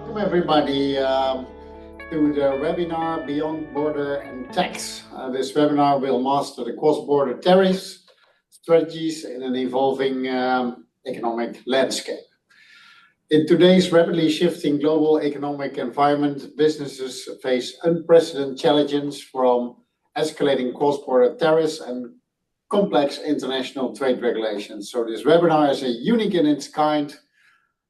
Welcome everybody to the webinar Beyond Border and Tax. This webinar will master the cross-border tariffs strategies in an evolving economic landscape. In today's rapidly shifting global economic environment, businesses face unprecedented challenges from escalating cross-border tariffs and complex international trade regulations. So this webinar is unique in its kind,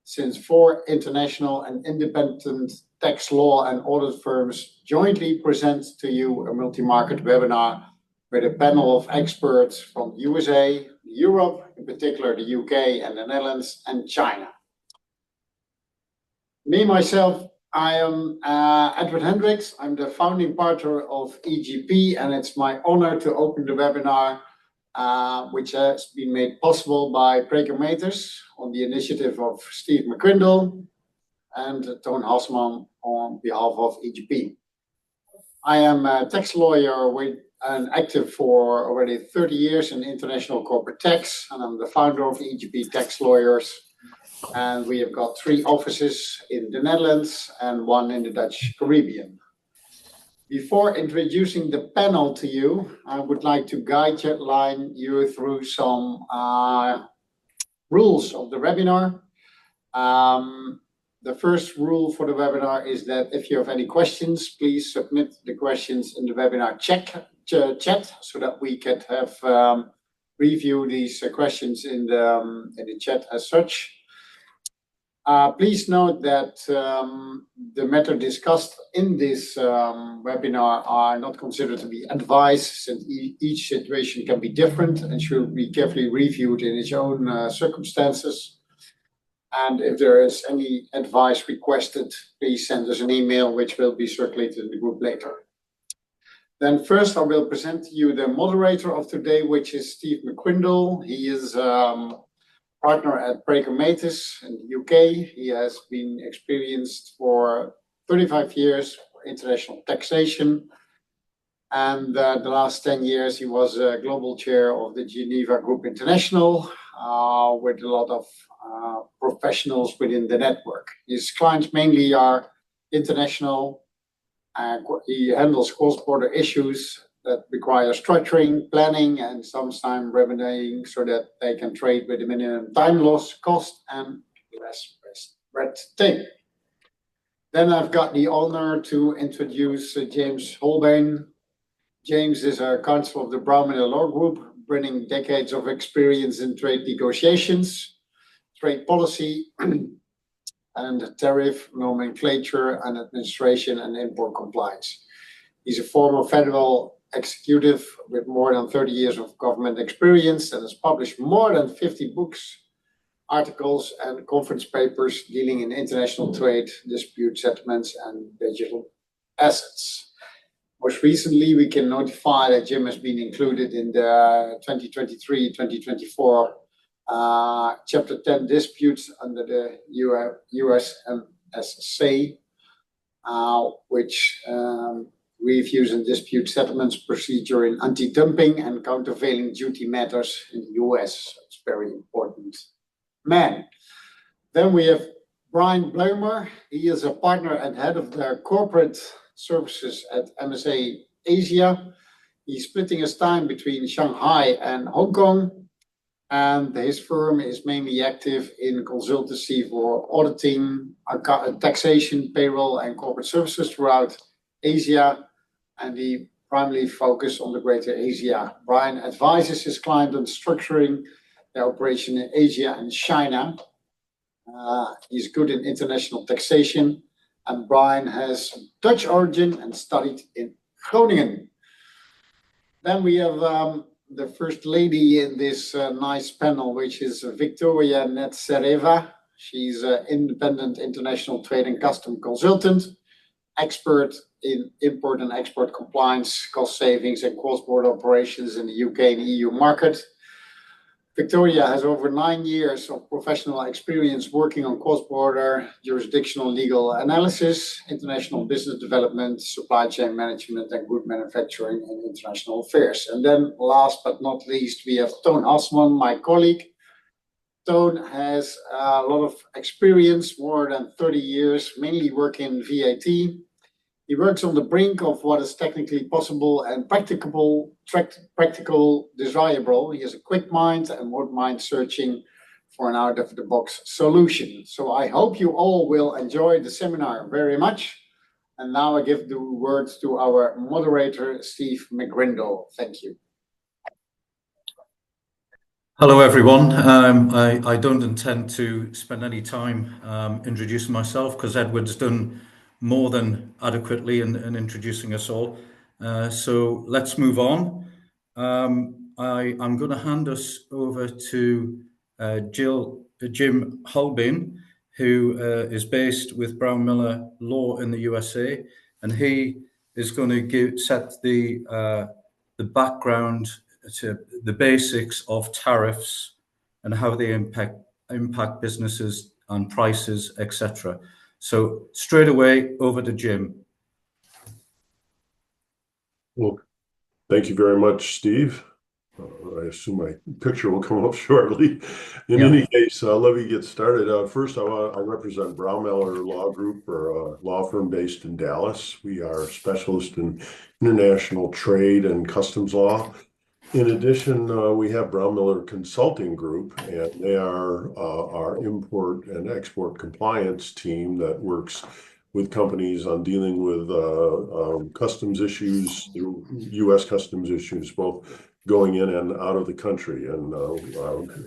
since 4 international and independent tax law and audit firms jointly present to you a multi-market webinar with a panel of experts from the USA, Europe, in particular the UK and the Netherlands, and China. Myself, I am Edward Hendricks. I'm the founding partner of EGP, and it's my honor to open the webinar, which has been made possible by Praegermaters on the initiative of Steve McQuindle and Toon Hasman on behalf of EGP. I am a tax lawyer and active for already 30 years in international corporate tax, and I'm the founder of EGP Tax Lawyers. And we have got 3 offices in the Netherlands and 1 in the Dutch Caribbean. Before introducing the panel to you, I would like to guideline you through some rules of the webinar. The first rule for the webinar is that if you have any questions, please submit the questions in the webinar chat so that we can have review these questions in the chat as such. Please note that the matter discussed in this webinar are not considered to be advice, since each situation can be different and should be carefully reviewed in its own circumstances. And if there is any advice requested, please send us an email, which will be circulated in the group later. Then first, I will present to you the moderator of today, which is Steve McQuindle. He is partner at Praegermaters in the UK. He has been experienced for 35 years for international taxation. And the last 10 years, he was global chair of the Geneva Group International with a lot of professionals within the network. His clients mainly are international. He handles cross-border issues that require structuring, planning, and sometimes remedying so that they can trade with a minimum time loss, cost, and less red tape. Then I've got the honor to introduce James Holbein. James is a counsel of the Brown Law Group, bringing decades of experience in trade negotiations, trade policy, and tariff nomenclature and administration and import compliance. He's a former federal executive with more than 30 years of government experience and has published more than 50 books, articles, and conference papers dealing in international trade, dispute settlements, and digital assets. Most recently, we can notify that Jim has been included in the 2023-2024 Chapter 10 disputes under the USMSA, which reviews and dispute settlements procedure in anti-dumping and countervailing duty matters in the US. It's very important. Man. Then we have Brian Blumer. He is a partner and head of the corporate services at MSA Asia. He's splitting his time between Shanghai and Hong Kong. And his firm is mainly active in consultancy for auditing, taxation, payroll, and corporate services throughout Asia. And he primarily focuses on the Greater Asia. Brian advises his client on structuring their operation in Asia and China. He's good in international taxation, and Brian has Dutch origin and studied in Groningen. Then we have the first lady in this nice panel, which is Victoria Netsereva. She's an independent international trade and custom consultant, expert in import and export compliance, cost savings, and cross-border operations in the UK and EU market. Victoria has over 9 years of professional experience working on cross-border jurisdictional legal analysis, international business development, supply chain management, and good manufacturing and international affairs. And then last but not least, we have Toon Hasman, my colleague. Toon has a lot of experience, more than 30 years, mainly working in VAT. He works on the brink of what is technically possible and practical, desirable. He has a quick mind and won't mind searching for an out-of-the-box solution. So I hope you all will enjoy the seminar very much. And now I give the words to our moderator, Steve McGrindle. Thank you. Hello, everyone. I don't intend to spend any time introducing myself because Edward's done more than adequately in introducing us all. So let's move on. I'm going to hand us over to Jim Holbein, who is based with Brown Miller Law in the USA, and he is going to set the background to the basics of tariffs and how they impact businesses and prices, etc. So straight away over to Jim. Well, thank you very much, Steve. I assume my picture will come up shortly. In any case, let me get started. First, I represent Brown Miller Law Group, or a law firm based in Dallas. We are a specialist in international trade and customs law. In addition, we have Brown Miller Consulting Group, and they are our import and export compliance team that works with companies on dealing with customs issues, U.S. customs issues, both going in and out of the country, and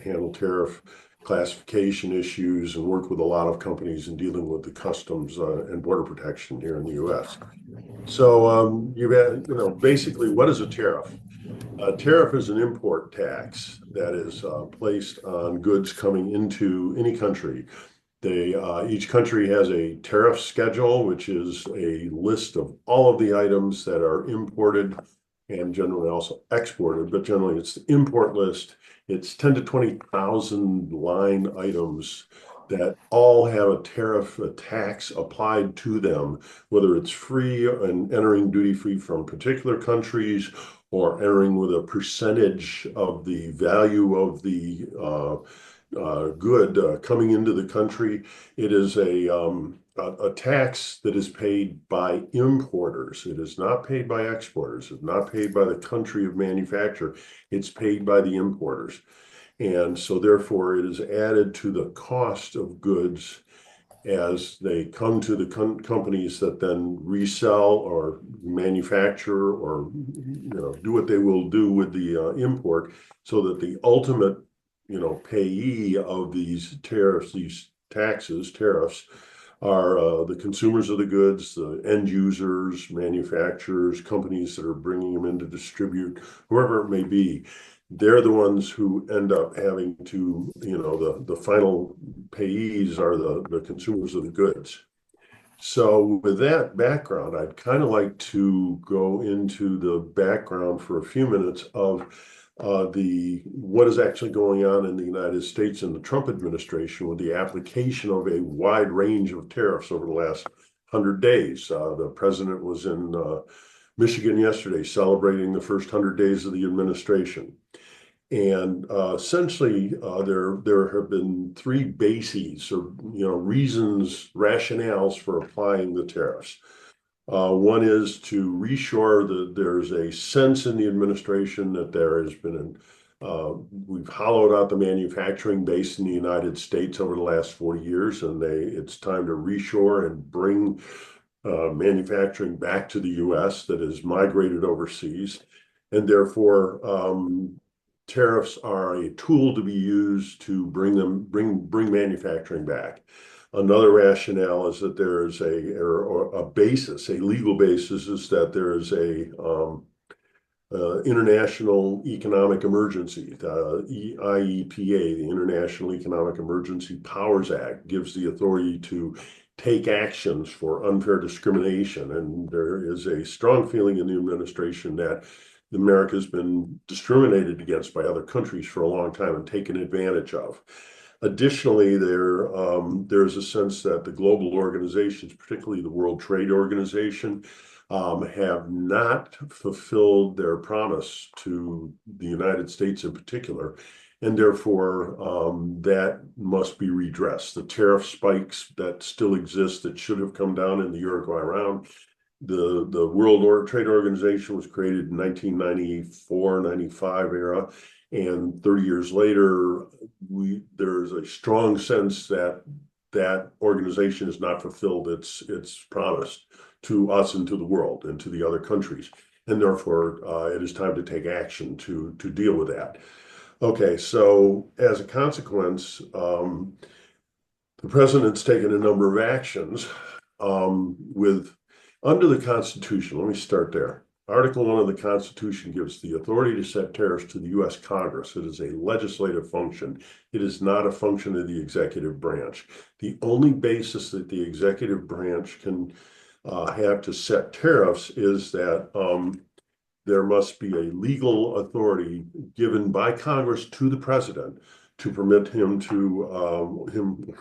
handle tariff classification issues and work with a lot of companies in dealing with the customs and border protection here in the U.S. So basically, what is a tariff? A tariff is an import tax that is placed on goods coming into any country. Each country has a tariff schedule, which is a list of all of the items that are imported and generally also exported, but generally it's the import list. It's 10 to 20,000 line items that all have a tariff, a tax applied to them, whether it's free and entering duty-free from particular countries or entering with a percentage of the value of the good coming into the country. It is a tax that is paid by importers. It is not paid by exporters. It's not paid by the country of manufacture. It's paid by the importers. And so therefore it is added to the cost of goods as they come to the companies that then resell or manufacture or do what they will do with the import, so that the ultimate payee of these tariffs, these tariffs, are the consumers of the goods, the end users, manufacturers, companies that are bringing them in to distribute, whoever it may be. They're the ones who end up having to, the final payees are the consumers of the goods. So with that background, I'd kind of like to go into the background for a few minutes of what is actually going on in the United States in the Trump administration with the application of a wide range of tariffs over the last 100 days. The president was in Michigan yesterday celebrating the first 100 days of the administration. And essentially, there have been three bases or reasons, rationales for applying the tariffs. One is to reshore that there's a sense in the administration that there has been we've hollowed out the manufacturing base in the United States over the last 40 years, and it's time to reshore and bring manufacturing back to the U.S. that has migrated overseas, and therefore tariffs are a tool to be used to bring manufacturing back. Another rationale is that there is a basis, a legal basis, is that there is a international economic emergency. The IEPA, the International Economic Emergency Powers Act, gives the authority to take actions for unfair discrimination. And there is a strong feeling in the administration that America has been discriminated against by other countries for a long time and taken advantage of. Additionally, there's a sense that the global organizations, particularly the World Trade Organization, have not fulfilled their promise to the United States in particular, and therefore that must be redressed. The tariff spikes that still exist that should have come down in the Uruguay round. The World Trade Organization was created in 1994, 95 era, and 30 years later, there's a strong sense that that organization has not fulfilled its promise to us and to the world and to the other countries, and therefore it is time to take action to deal with that. Okay, so as a consequence, the president's taken a number of actions under the Constitution. Let me start there. Article 1 of the Constitution gives the authority to set tariffs to the U.S. Congress. It is a legislative function. It is not a function of the executive branch. The only basis that the executive branch can have to set tariffs is that there must be a legal authority given by Congress to the president to permit him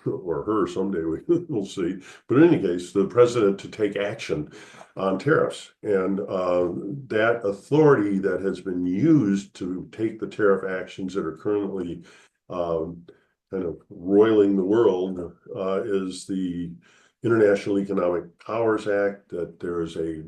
or her, someday we'll see, but in any case, the president to take action on tariffs. And that authority that has been used to take the tariff actions that are currently kind of roiling the world is the International Economic Powers Act, that there is a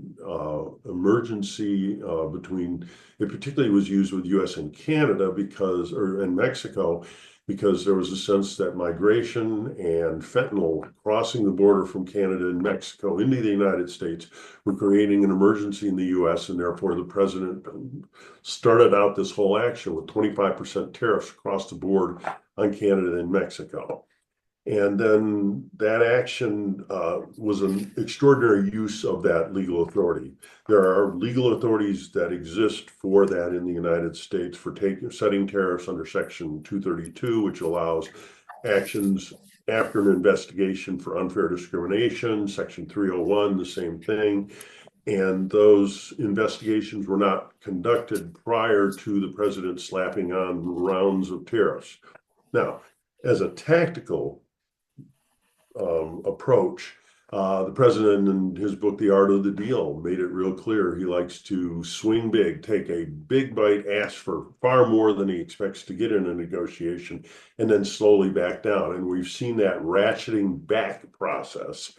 emergency between, it particularly was used with US and Canada and Mexico, because there was a sense that migration and fentanyl crossing the border from Canada and Mexico into the United States were creating an emergency in the US, and therefore the president started out this whole action with 25% tariffs across the board on Canada and Mexico. And then that action was an extraordinary use of that legal authority. There are legal authorities that exist for that in the United States for setting tariffs under Section 232, which allows actions after an investigation for unfair discrimination. Section 301, the same thing. And those investigations were not conducted prior to the president slapping on rounds of tariffs. Now, as a tactical approach, the president in his book, The Art of the Deal, made it real clear he likes to swing big, take a big bite, ask for far more than he expects to get in a negotiation, and then slowly back down. And we've seen that ratcheting back process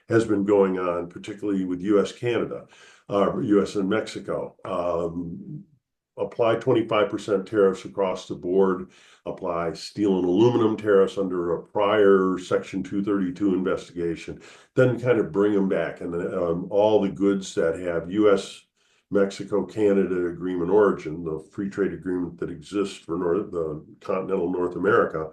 has been going on, particularly with US-Canada, US and Mexico. Apply 25% tariffs across the board, apply steel and aluminum tariffs under a prior Section 232 investigation, then kind of bring them back. And all the goods that have US, Mexico, Canada agreement origin, the free trade agreement that exists for the continental North America,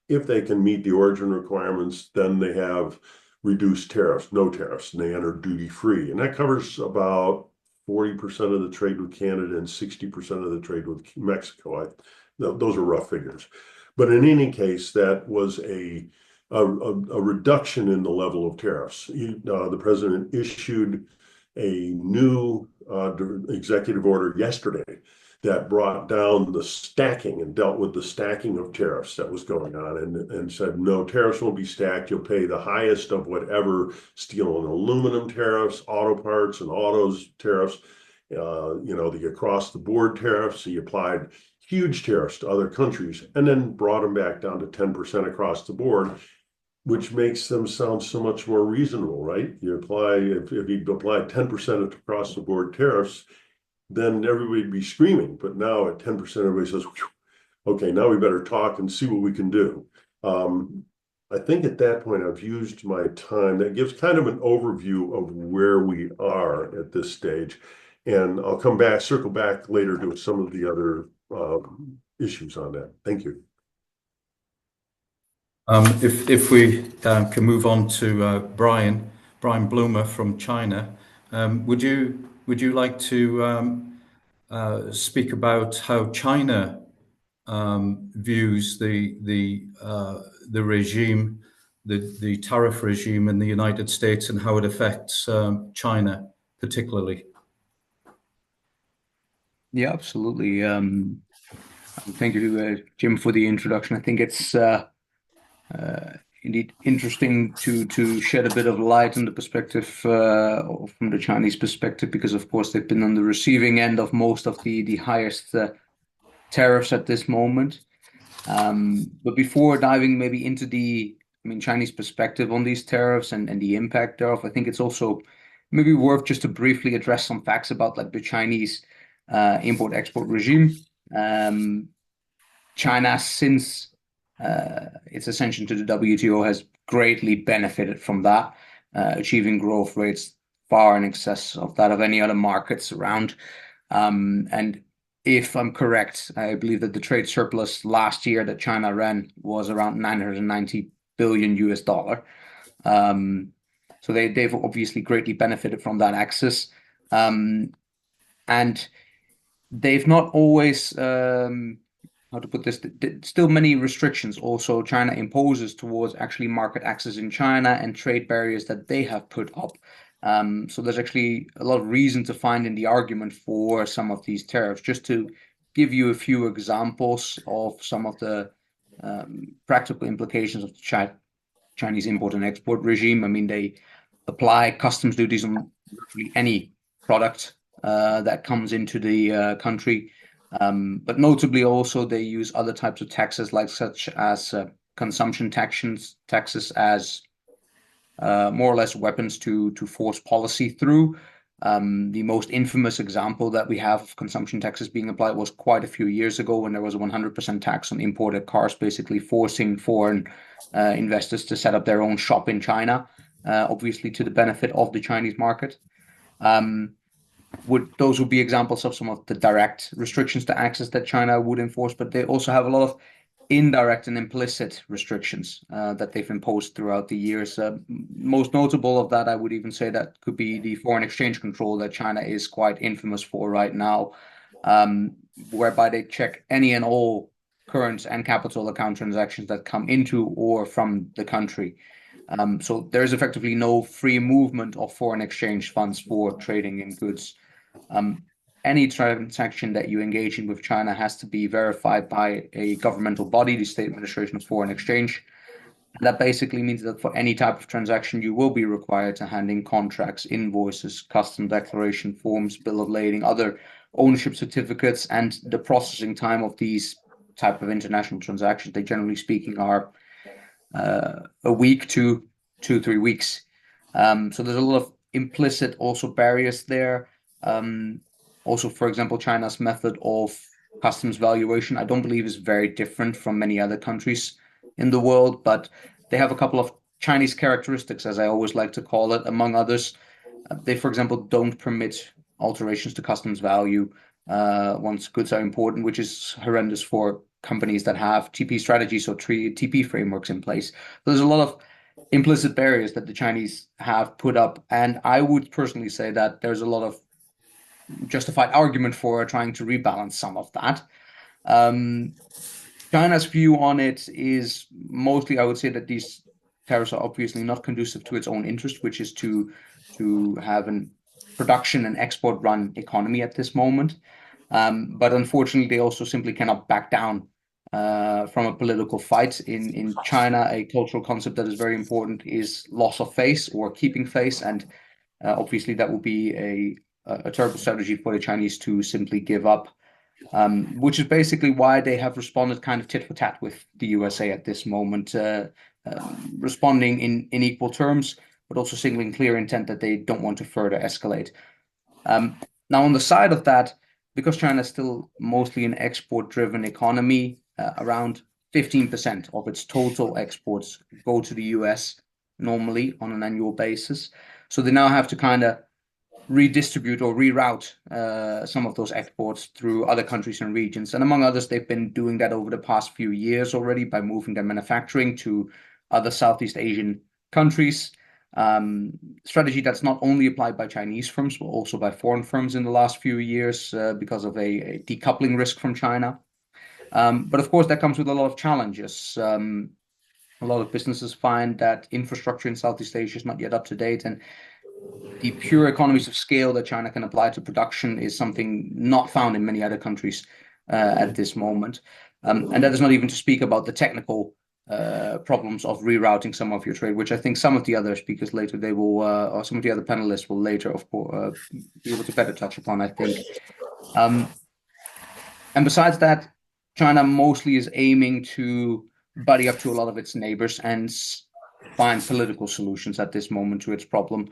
if they can meet the origin requirements, then they have reduced tariffs, no tariffs, and they enter duty-free. And that covers about 40% of the trade with Canada and 60% of the trade with Mexico. Those are rough figures. But in any case, that was a reduction in the level of tariffs. The president issued a new executive order yesterday that brought down the stacking and dealt with the stacking of tariffs that was going on, and said, no, tariffs won't be stacked. You'll pay the highest of whatever steel and aluminum tariffs, auto parts and autos tariffs, the across the board tariffs. He applied huge tariffs to other countries and then brought them back down to 10% across the board, which makes them sound so much more reasonable, right? If you apply 10% across the board tariffs, then everybody'd be screaming. But now at 10%, everybody says, okay, now we better talk and see what we can do. I think at that point, I've used my time. That gives kind of an overview of where we are at this stage. And I'll circle back later to some of the other issues on that. Thank you. If we can move on to Brian Bloomer from China, would you like to speak about how China views the regime, the tariff regime in the United States, and how it affects China particularly? Yeah, absolutely. Thank you, Jim, for the introduction. I think it's indeed interesting to shed a bit of light on the perspective from the Chinese perspective, because of course they've been on the receiving end of most of the highest tariffs at this moment. But before diving maybe into the, Chinese perspective on these tariffs and the impact thereof, I think it's also maybe worth just to briefly address some facts about like the Chinese import-export regime. China, since its ascension to the WTO, has greatly benefited from that, achieving growth rates far in excess of that of any other markets around. And if I'm correct, I believe that the trade surplus last year that China ran was around 990 billion US dollar. So they've obviously greatly benefited from that access. And they've not always, how to put this, still many restrictions also China imposes towards actually market access in China and trade barriers that they have put up. So there's actually a lot of reason to find in the argument for some of these tariffs. Just to give you a few examples of some of the practical implications of the Chinese import and export regime. I mean, they apply customs duties on virtually any product that comes into the country. But notably also they use other types of taxes like such as consumption taxes as more or less weapons to force policy through. The most infamous example that we have of consumption taxes being applied was quite a few years ago when there was a 100% tax on imported cars, basically forcing foreign investors to set up their own shop in China, obviously to the benefit of the Chinese market. Those would be examples of some of the direct restrictions to access that China would enforce, but they also have a lot of indirect and implicit restrictions that they've imposed throughout the years. Most notable of that, I would even say that could be the foreign exchange control that China is quite infamous for right now, whereby they check any and all current and capital account transactions that come into or from the country. So there is effectively no free movement of foreign exchange funds for trading in goods. Any transaction that you engage in with China has to be verified by a governmental body, the State Administration of Foreign Exchange. And that basically means that for any type of transaction, you will be required to hand in contracts, invoices, custom declaration forms, bill of lading, other ownership certificates, and the processing time of these type of international transactions, they generally speaking are a week to 2-3 weeks. So there's a lot of implicit also barriers there. Also, for example, China's method of customs valuation, I don't believe is very different from many other countries in the world, but they have a couple of Chinese characteristics, as I always like to call it, among others. They, for example, don't permit alterations to customs value once goods are important, which is horrendous for companies that have TP strategies or TP frameworks in place. There's a lot of implicit barriers that the Chinese have put up, and I would personally say that there's a lot of justified argument for trying to rebalance some of that. China's view on it is mostly, I would say, that these tariffs are obviously not conducive to its own interest, which is to have a production and export run economy at this moment. But unfortunately, they also simply cannot back down from a political fight. In China, a cultural concept that is very important is loss of face or keeping face, and obviously that would be a terrible strategy for the Chinese to simply give up, which is basically why they have responded kind of tit for tat with the USA at this moment, responding in equal terms, but also signaling clear intent that they don't want to further escalate. Now, on the side of that, because China is still mostly an export-driven economy, around 15% of its total exports go to the US normally on an annual basis. So they now have to kind of redistribute or reroute some of those exports through other countries and regions. And among others, they've been doing that over the past few years already by moving their manufacturing to other Southeast Asian countries. Strategy that's not only applied by Chinese firms, but also by foreign firms in the last few years because of a decoupling risk from China. But of course, that comes with a lot of challenges. A lot of businesses find that infrastructure in Southeast Asia is not yet up to date, and the pure economies of scale that China can apply to production is something not found in many other countries at this moment. And that is not even to speak about the technical problems of rerouting some of your trade, which I think some of the other speakers later, they will, or some of the other panelists will later, of course, be able to better touch upon, I think. And besides that, China mostly is aiming to buddy up to a lot of its neighbors and find political solutions at this moment to its problem.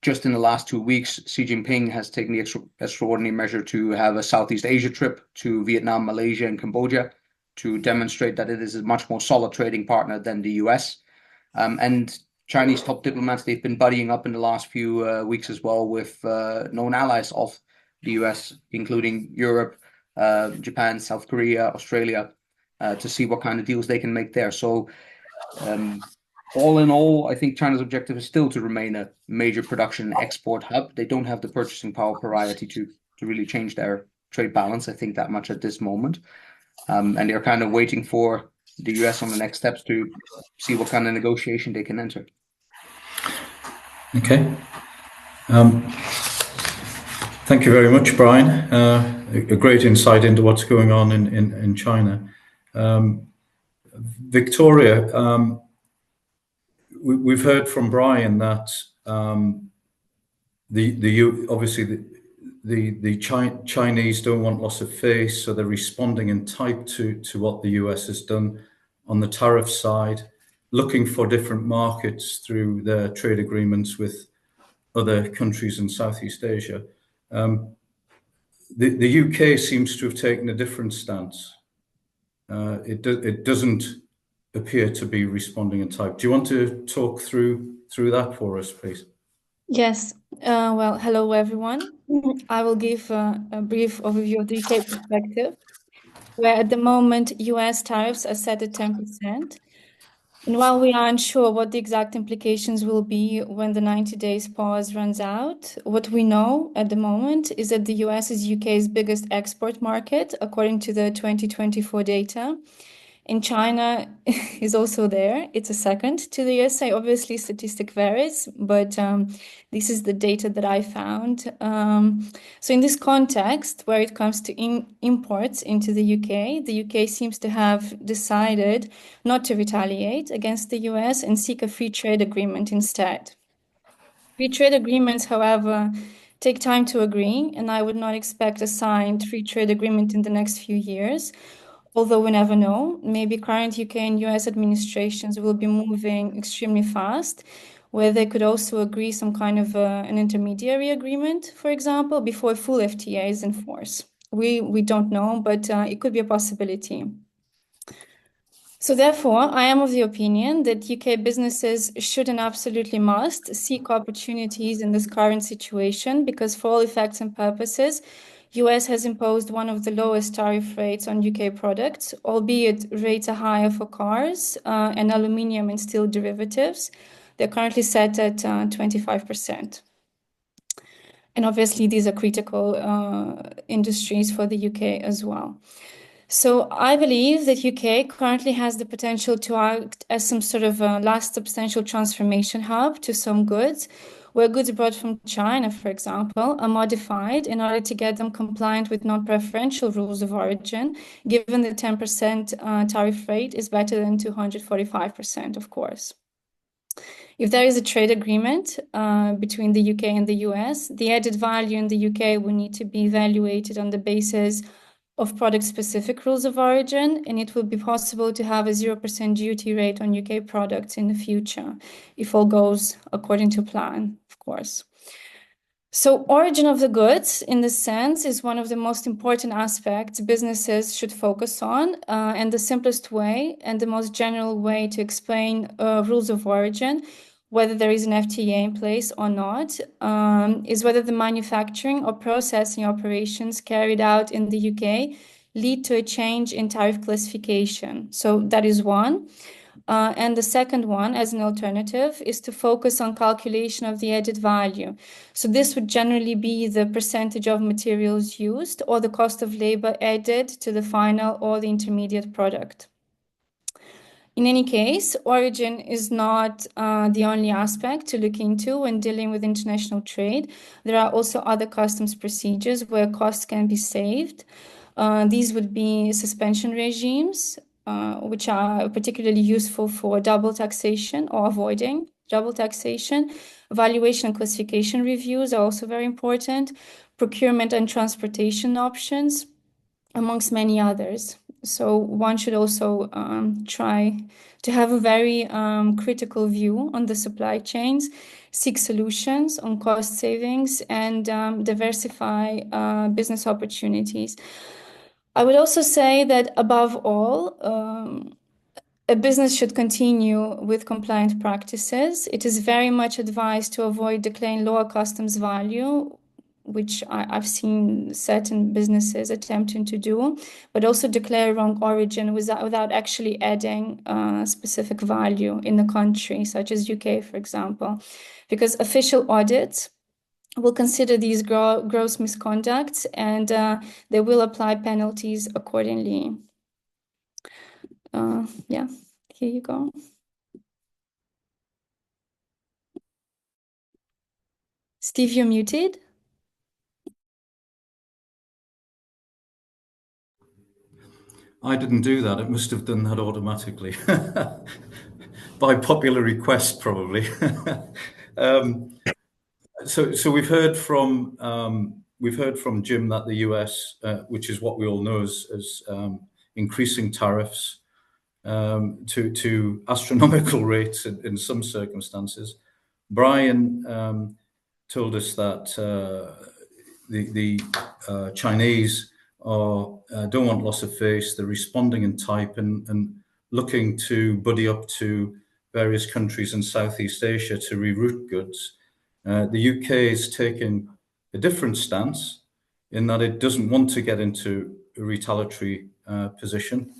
Just in the last 2 weeks, Xi Jinping has taken the extraordinary measure to have a Southeast Asia trip to Vietnam, Malaysia, and Cambodia to demonstrate that it is a much more solid trading partner than the US. And Chinese top diplomats, they've been buddying up in the last few weeks as well with known allies of the US, including Europe, Japan, South Korea, Australia, to see what kind of deals they can make there. So all in all, I think China's objective is still to remain a major production and export hub. They don't have the purchasing power variety to really change their trade balance, I think, that much at this moment. And they're kind of waiting for the US on the next steps to see what kind of negotiation they can enter. Okay. Thank you very much, Brian. A great insight into what's going on in China. Victoria, we've heard from Brian that obviously the Chinese don't want loss of face, so they're responding in type to what the US has done on the tariff side, looking for different markets through their trade agreements with other countries in Southeast Asia. The UK seems to have taken a different stance. It doesn't appear to be responding in type. Do you want to talk through that for us, please? Yes. Well, hello, everyone. I will give a brief overview of the UK perspective, where at the moment US tariffs are set at 10%. And while we are unsure what the exact implications will be when the 90 days pause runs out, what we know at the moment is that the US is UK's biggest export market, according to the 2024 data. And China is also there. It's a second to the USA. Obviously, statistic varies, but this is the data that I found. So in this context, where it comes to imports into the UK seems to have decided not to retaliate against the US and seek a free trade agreement instead. Free trade agreements, however, take time to agree, and I would not expect a signed free trade agreement in the next few years. Although we never know, maybe current UK and US administrations will be moving extremely fast, where they could also agree some kind of an intermediary agreement, for example, before full FTA is in force. We don't know, but it could be a possibility. So therefore, I am of the opinion that UK businesses should and absolutely must seek opportunities in this current situation, because for all effects and purposes, US has imposed one of the lowest tariff rates on UK products, albeit rates are higher for cars and aluminium and steel derivatives. They're currently set at 25%. And obviously, these are critical industries for the UK as well. So I believe that UK currently has the potential to act as some sort of a last substantial transformation hub to some goods, where goods brought from China, for example, are modified in order to get them compliant with non-preferential rules of origin, given the 10% tariff rate is better than 245%, of course. If there is a trade agreement between the UK and the US, the added value in the UK will need to be evaluated on the basis of product-specific rules of origin, and it will be possible to have a 0% duty rate on UK products in the future, if all goes according to plan, of course. So origin of the goods, in this sense, is one of the most important aspects businesses should focus on, and the simplest way and the most general way to explain rules of origin, whether there is an FTA in place or not, is whether the manufacturing or processing operations carried out in the UK lead to a change in tariff classification. So that is one. And the second one, as an alternative, is to focus on calculation of the added value. So this would generally be the percentage of materials used or the cost of labor added to the final or the intermediate product. In any case, origin is not the only aspect to look into when dealing with international trade. There are also other customs procedures where costs can be saved. These would be suspension regimes, which are particularly useful for double taxation or avoiding double taxation. Valuation and classification reviews are also very important. Procurement and transportation options, amongst many others. So one should also try to have a very critical view on the supply chains, seek solutions on cost savings, and diversify business opportunities. I would also say that above all, a business should continue with compliant practices. It is very much advised to avoid declaring lower customs value, which I've seen certain businesses attempting to do, but also declare wrong origin without actually adding specific value in the country, such as UK, for example, because official audits will consider these gross misconducts, and they will apply penalties accordingly. Yeah, here you go. Steve, you're muted. I didn't do that. It must have done that automatically by popular request, probably. So we've heard from Jim that the US, which is what we all know as increasing tariffs to astronomical rates in some circumstances. Brian told us that the Chinese don't want loss of face. They're responding in type and looking to buddy up to various countries in Southeast Asia to reroute goods. The UK is taking a different stance in that it doesn't want to get into a retaliatory position.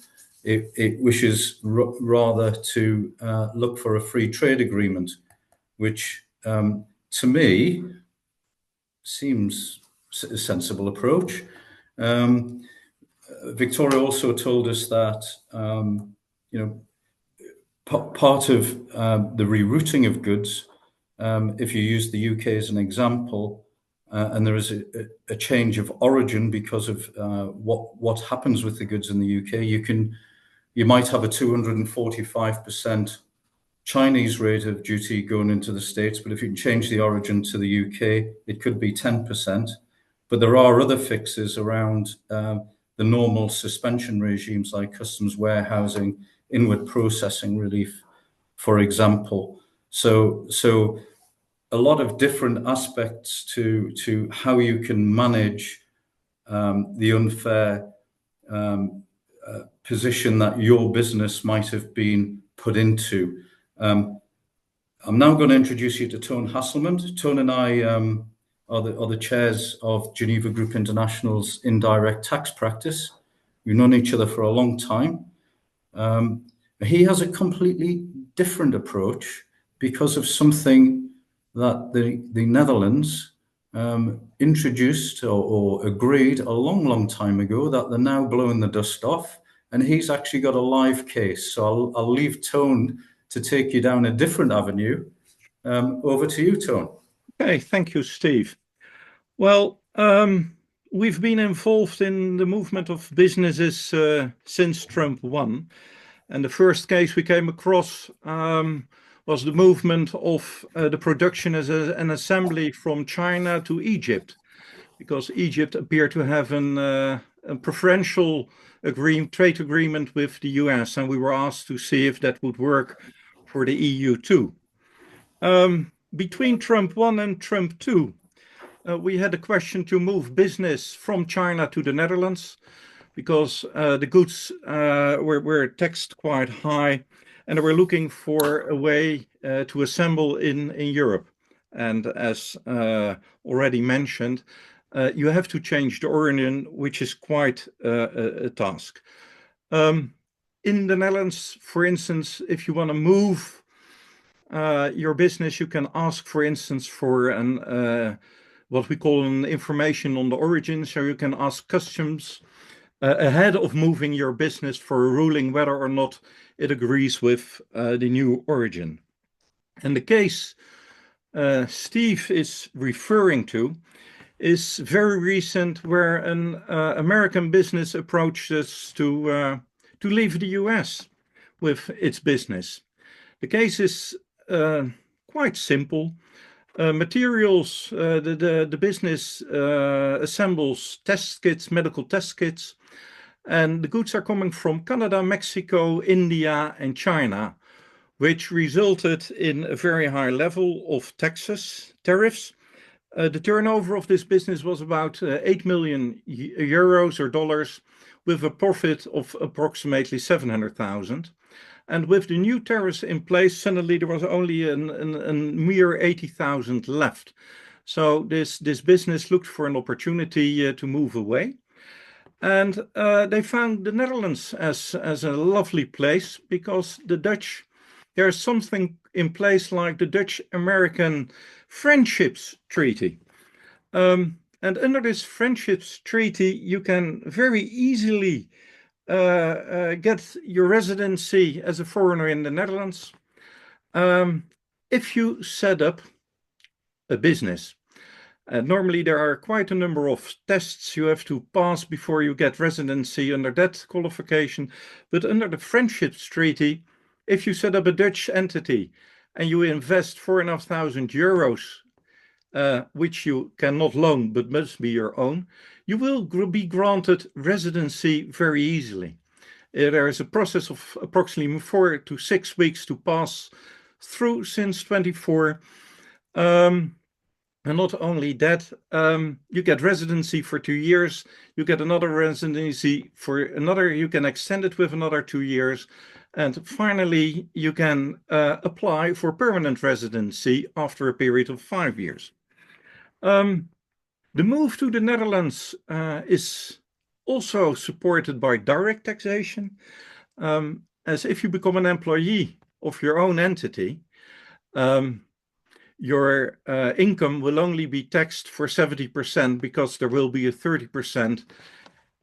It wishes rather to look for a free trade agreement, which to me seems a sensible approach. Victoria also told us that part of the rerouting of goods, if you use the UK as an example, and there is a change of origin because of what happens with the goods in the UK, you might have a 245% Chinese rate of duty going into the States, but if you can change the origin to the UK, it could be 10%. But there are other fixes around the normal suspension regimes like customs warehousing, inward processing relief, for example. So a lot of different aspects to how you can manage the unfair position that your business might have been put into. I'm now going to introduce you to Tone Hasselman. Tone and I are the chairs of Geneva Group International's indirect tax practice. We've known each other for a long time. He has a completely different approach because of something that the Netherlands introduced or agreed a long time ago that they're now blowing the dust off. And he's actually got a live case. So I'll leave Tone to take you down a different avenue. Over to you, Tone. Okay, thank you, Steve. Well, we've been involved in the movement of businesses since Trump won. And the first case we came across was the movement of the production as an assembly from China to Egypt, because Egypt appeared to have a preferential trade agreement with the US, and we were asked to see if that would work for the EU too. Between Trump 1 and Trump 2, we had a question to move business from China to the Netherlands because the goods were taxed quite high, and they were looking for a way to assemble in Europe. And as already mentioned, you have to change the origin, which is quite a task. In the Netherlands, for instance, if you want to move your business, you can ask, for instance, for what we call an information on the origin. So you can ask customs ahead of moving your business for a ruling whether or not it agrees with the new origin. And the case Steve is referring to is very recent, where an American business approached us to leave the US with its business. The case is quite simple. Materials, the business assembles test kits, medical test kits, And the goods are coming from Canada, Mexico, India, and China, which resulted in a very high level of tariffs. The turnover of this business was about 8 million euros or dollars, with a profit of approximately 700,000. And with the new tariffs in place, suddenly there was only a mere 80,000 left. So this business looked for an opportunity to move away. And they found the Netherlands as a lovely place, because the Dutch, there's something in place like the Dutch-American Friendships Treaty. And under this Friendships Treaty, you can very easily get your residency as a foreigner in the Netherlands if you set up a business. Normally, there are quite a number of tests you have to pass before you get residency under that qualification. But under the Friendships Treaty, if you set up a Dutch entity and you invest 4,500 euros, which you cannot loan but must be your own, you will be granted residency very easily. There is a process of approximately 4 to 6 weeks to pass through since 24. And not only that, you get residency for 2 years, you get another residency for another, you can extend it with another 2 years, and finally you can apply for permanent residency after a period of 5 years. The move to the Netherlands is also supported by direct taxation, as if you become an employee of your own entity, your income will only be taxed for 70%, because there will be a 30%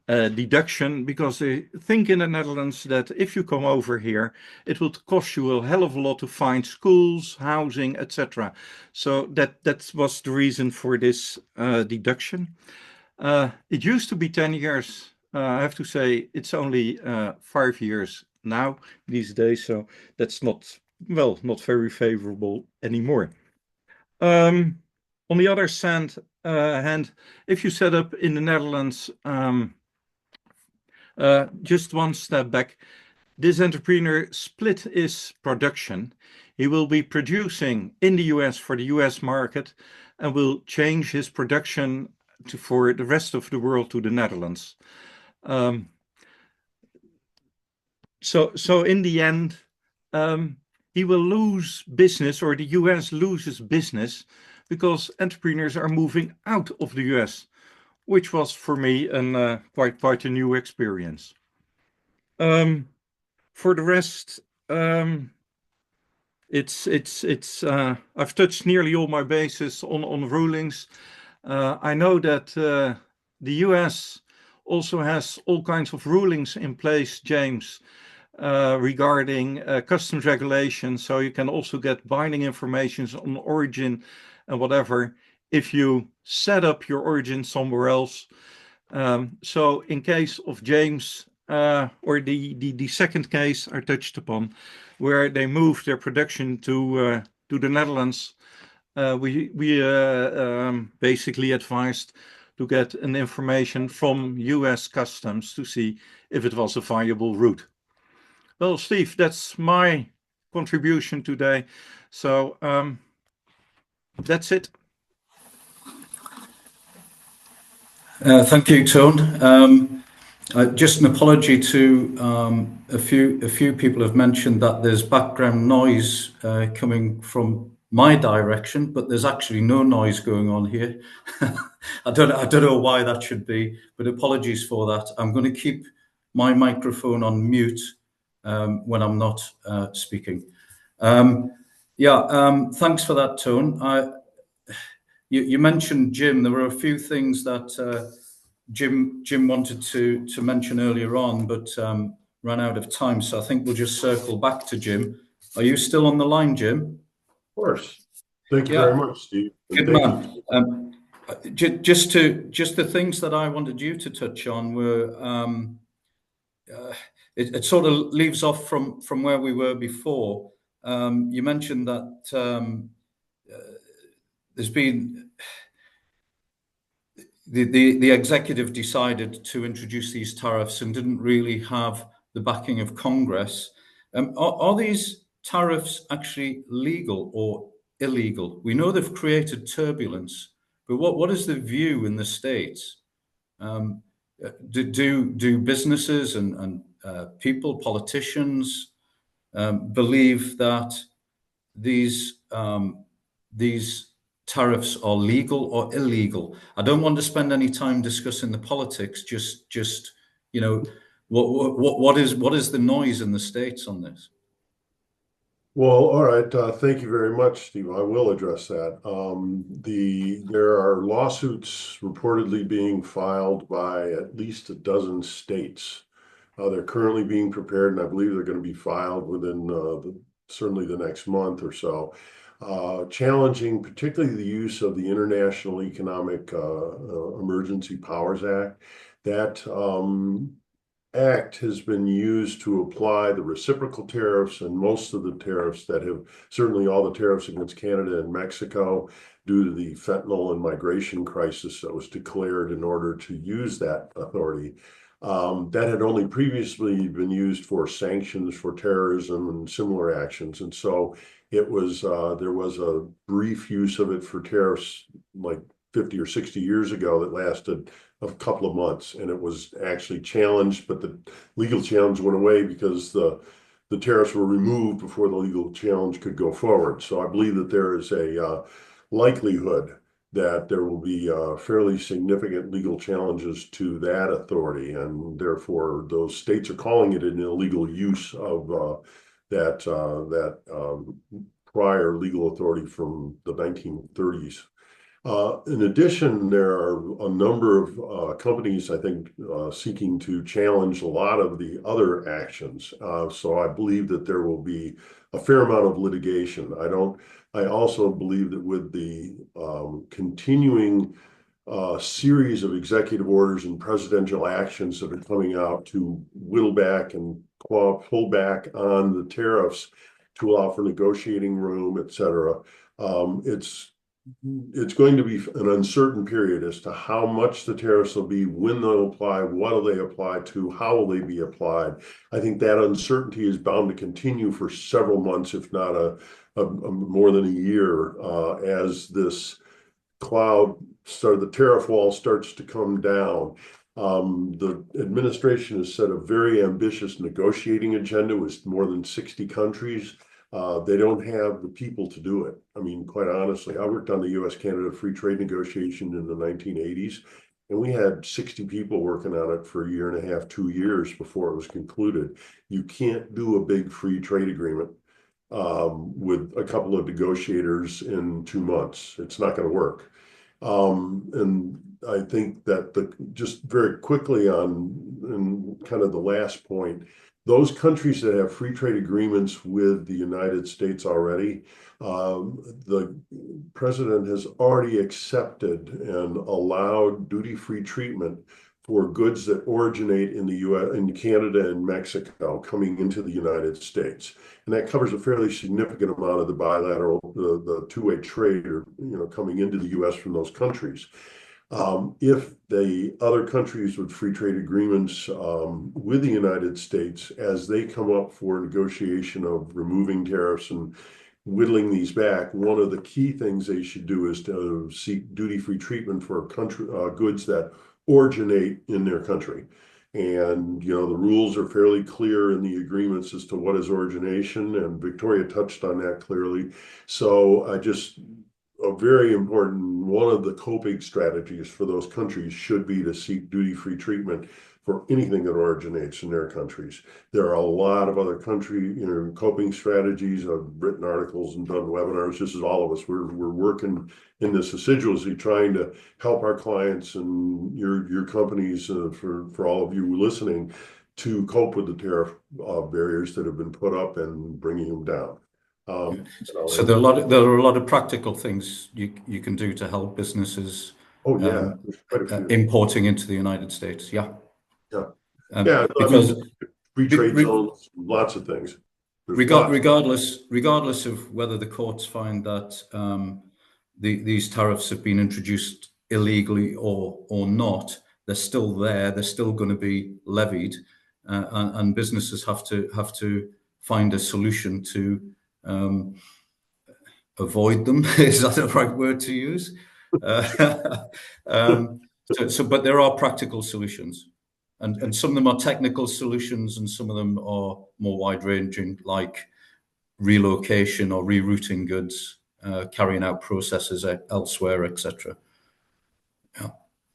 deduction, because they think in the Netherlands that if you come over here, it will cost you a hell of a lot to find schools, housing, etc. So that was the reason for this deduction. It used to be 10 years. I have to say it's only 5 years now these days, so that's not very favorable anymore. On the other hand, if you set up in the Netherlands, just one step back, this entrepreneur split his production. He will be producing in the US for the US market, and will change his production for the rest of the world to the Netherlands. So in the end, he will lose business, or the US loses business, because entrepreneurs are moving out of the US, which was for me quite a new experience. For the rest, I've touched nearly all my bases on rulings. I know that the US also has all kinds of rulings in place, James, regarding customs regulations, so you can also get binding information on origin and whatever if you set up your origin somewhere else. So in case of James, or the second case I touched upon, where they moved their production to the Netherlands, we basically advised to get an information from US Customs to see if it was a viable route. Well, Steve, that's my contribution today. So that's it. Thank you, Toon. Just an apology to a few people have mentioned that there's background noise coming from my direction, but there's actually no noise going on here. I don't know why that should be, but apologies for that. I'm going to keep my microphone on mute when I'm not speaking. Thanks for that, Toon. You mentioned Jim. There were a few things that Jim wanted to mention earlier on, but ran out of time. So I think we'll just circle back to Jim. Are you still on the line, Jim? Of course. Thank you very much, Steve. Good man. Just the things that I wanted you to touch on were it sort of leaves off from where we were before. You mentioned that there's been the executive decided to introduce these tariffs and didn't really have the backing of Congress. Are these tariffs actually legal or illegal? We know they've created turbulence, but what is the view in the States? Do businesses and people, politicians, believe that these tariffs are legal or illegal? I don't want to spend any time discussing the politics. Just you know, what is the noise in the States on this? Well, all right. Thank you very much, Steve. I will address that. There are lawsuits reportedly being filed by at least a dozen states. They're currently being prepared, and I believe they're going to be filed within certainly the next month or so, challenging particularly the use of the International Economic Emergency Powers Act. That act has been used to apply the reciprocal tariffs and most of the tariffs that have, certainly all the tariffs against Canada and Mexico, due to the fentanyl and migration crisis that was declared in order to use that authority. That had only previously been used for sanctions for terrorism and similar actions. And so it was, there was a brief use of it for tariffs like 50 or 60 years ago that lasted a couple of months, and it was actually challenged, but the legal challenge went away because the tariffs were removed before the legal challenge could go forward. So I believe that there is a likelihood that there will be fairly significant legal challenges to that authority, and therefore those states are calling it an illegal use of that prior legal authority from the 1930s. In addition, there are a number of companies, I think, seeking to challenge a lot of the other actions. So I believe that there will be a fair amount of litigation. I also believe that with the continuing series of executive orders and presidential actions that are coming out to whittle back and pull back on the tariffs to allow for negotiating room, et cetera, it's going to be an uncertain period as to how much the tariffs will be, when they'll apply, what will they apply to, how will they be applied. I think that uncertainty is bound to continue for several months, if not more than a year, as this the tariff wall starts to come down. The administration has set a very ambitious negotiating agenda with more than 60 countries. They don't have the people to do it. I mean, quite honestly, I worked on the U.S.-Canada free trade negotiation in the 1980s, and we had 60 people working on it for a year and a half, 2 years before it was concluded. You can't do a big free trade agreement with a couple of negotiators in 2 months. It's not going to work. And I think that just very quickly on kind of the last point, those countries that have free trade agreements with the United States already, the president has already accepted and allowed duty-free treatment for goods that originate in the U.S., in Canada and Mexico coming into the United States. And that covers a fairly significant amount of the bilateral, the two-way trade, or, coming into the U.S. from those countries. If the other countries with free trade agreements with the United States, as they come up for negotiation of removing tariffs and whittling these back, one of the key things they should do is to seek duty-free treatment for goods that originate in their country. And, the rules are fairly clear in the agreements as to what is origination, and Victoria touched on that clearly. So a very important, one of the coping strategies for those countries should be to seek duty-free treatment for anything that originates in their countries. There are a lot of other coping strategies. I've written articles and done webinars. This is all of us. We're working in this assiduously, trying to help our clients and your companies, for all of you listening, to cope with the tariff barriers that have been put up and bringing them down. So there are a lot of practical things you can do to help businesses. Oh yeah, quite a few. Importing into the United States. Yeah. Because free trade zones, lots of things. Regardless of whether the courts find that these tariffs have been introduced illegally or not, they're still there. They're still going to be levied, and businesses have to find a solution to avoid them. Is that the right word to use? But there are practical solutions, and some of them are technical solutions, and some of them are more wide-ranging, like relocation or rerouting goods, carrying out processes elsewhere, etc.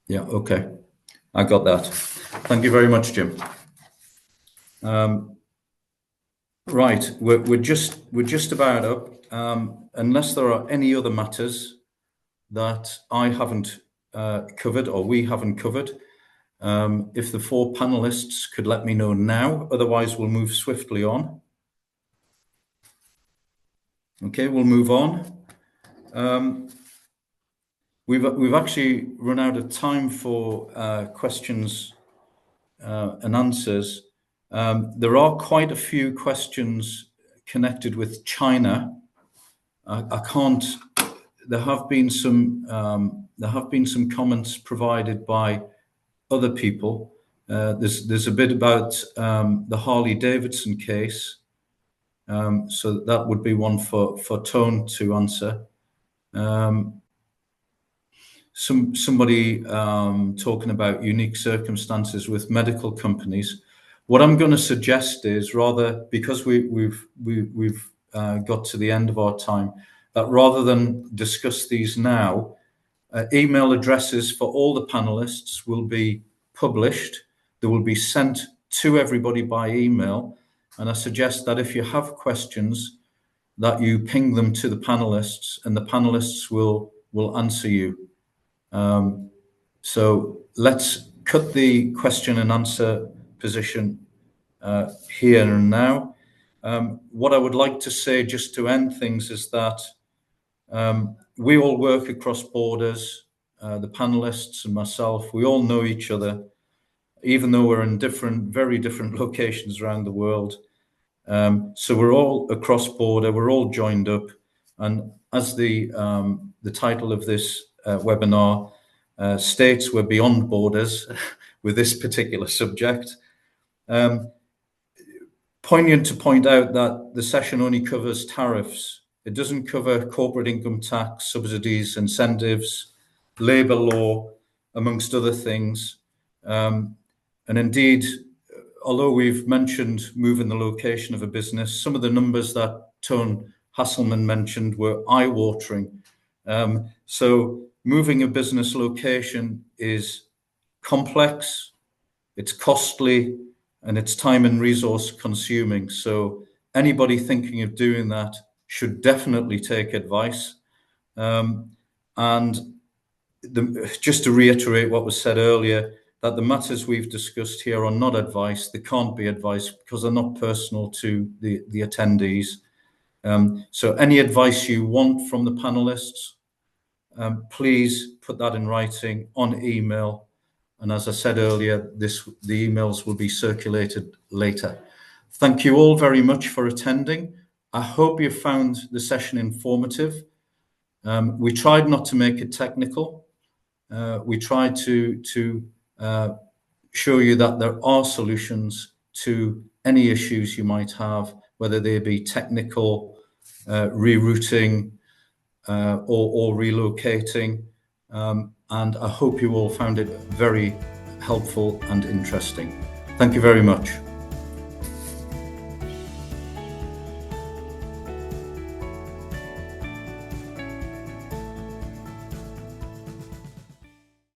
Yeah, okay. I got that. Thank you very much, Jim. Right, we're just about up. Unless there are any other matters that I haven't covered or we haven't covered, if the four panelists could let me know now, otherwise we'll move swiftly on. Okay, we'll move on. We've actually run out of time for questions and answers. There are quite a few questions connected with China. I can't. There have been some comments provided by other people. There's a bit about the Harley-Davidson case. So that would be one for Tone to answer. Somebody talking about unique circumstances with medical companies. What I'm going to suggest is, rather, because we've got to the end of our time, that rather than discuss these now, email addresses for all the panelists will be published. They will be sent to everybody by email, and I suggest that if you have questions, that you ping them to the panelists, and the panelists will answer you. So let's cut the question and answer position here and now. What I would like to say, just to end things, is that we all work across borders. The panelists and myself, we all know each other, even though we're in very different locations around the world. So we're all across border, we're all joined up, and as the title of this webinar states, we're beyond borders with this particular subject. Poignant to point out that the session only covers tariffs. It doesn't cover corporate income tax, subsidies, incentives, labour law, amongst other things. And indeed, although we've mentioned moving the location of a business, some of the numbers that Tone Hasselman mentioned were eye-watering. So moving a business location is complex, it's costly, and it's time and resource consuming. So anybody thinking of doing that should definitely take advice. Just to reiterate what was said earlier, that the matters we've discussed here are not advice. They can't be advice because they're not personal to the attendees. So any advice you want from the panelists, please put that in writing on email. And as I said earlier, the emails will be circulated later. Thank you all very much for attending. I hope you found the session informative. We tried not to make it technical. We tried to show you that there are solutions to any issues you might have, whether they be technical, rerouting, or relocating. And I hope you all found it very helpful and interesting. Thank you very much.